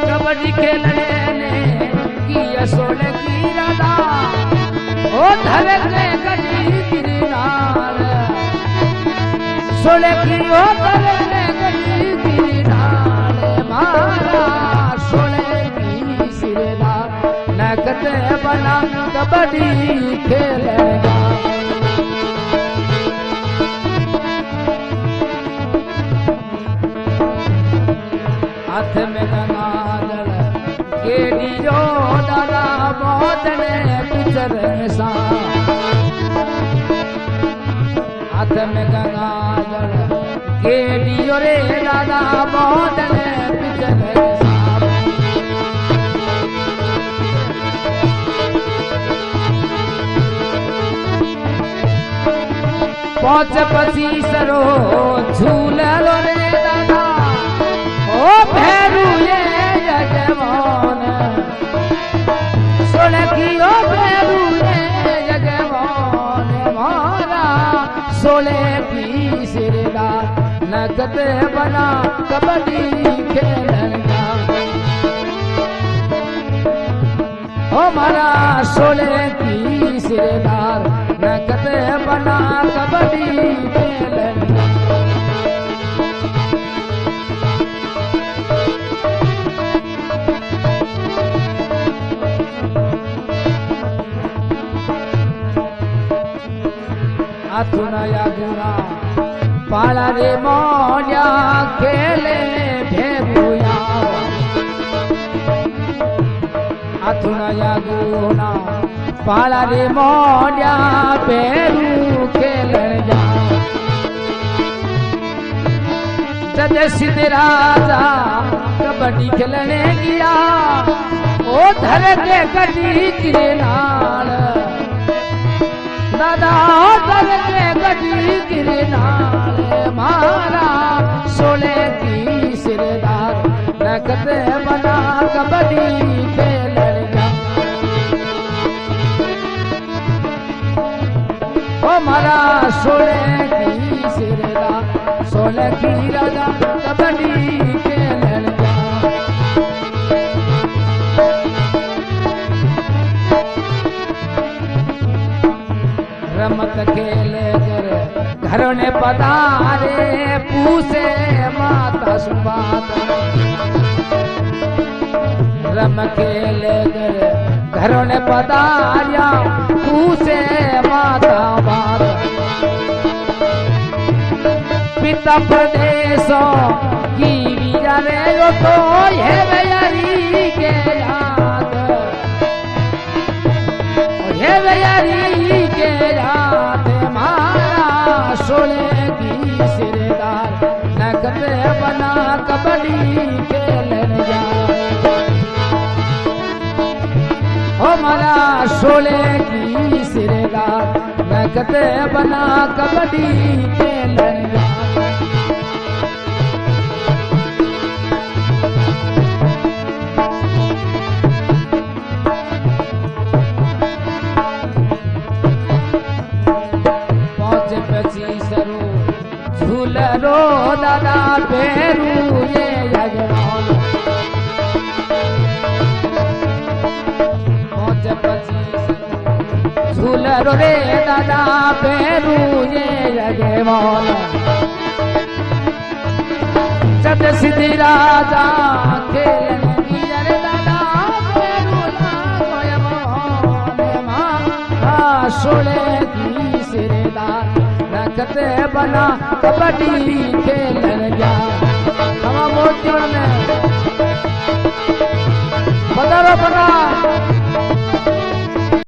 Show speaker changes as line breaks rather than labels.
कबड्डी खेलने ने की सोने की राधा ओ धरे ने गड्डी गिरनार सोने की ओ धरे ने गड्डी गिरनार मारा सोने की सिरदा नकते बना कबड्डी खेलेगा हाथ में गंगाधर केडियो दादा मोदने पिचर सा हाथ में गंगाधर केडियो रे दादा मोदने पिचर सा पहुंच पसी सरो झूल लो रे दादा ओ भैरू ये जगमोहन सोलकी ओ भैरू ये जगमोहन मारा सोले की सिरदा नगद बना कबड्डी खेलना ओ मारा सोले की सिरदार नगद बना कबड्डी खेलना अथुनया गुना पाला रे मोन्या खेले भेबुया अथुनया गुना पाला रे मोन्या भेरू खेले जा जद सिद्ध राजा कबड्डी खेलने गया ओ धर के गड्डी के नाल दादा दर के गड्डी गिरनाल मारा सोले की सिरदार नकद बना कबड्डी खेलना ओ मारा सोले की सिरदार सोले की राजा कबड्डी खेलना रमत खेले घरों ने पधारे पूसे माता सुबात रम खेले घरों ने पधारिया पूसे माता बात पिता प्रदेशों की वीरा रे तो ये भैयारी के याद ये भैयारी के याद मारा सोले की सिरदार नगद बना कबड्डी खेलने जा ओ मारा सोले की सिरदार नगद बना कबड्डी खेलने जा झूलरो दादा पेरू ये यजमान पहुंच पची झूलरो रे दादा पेरू ये यजमान जब सिद्धि राजा खेलने की अरे दादा पेरू ना सोले की सिरदार नगद बना कबड्डी खेलने जा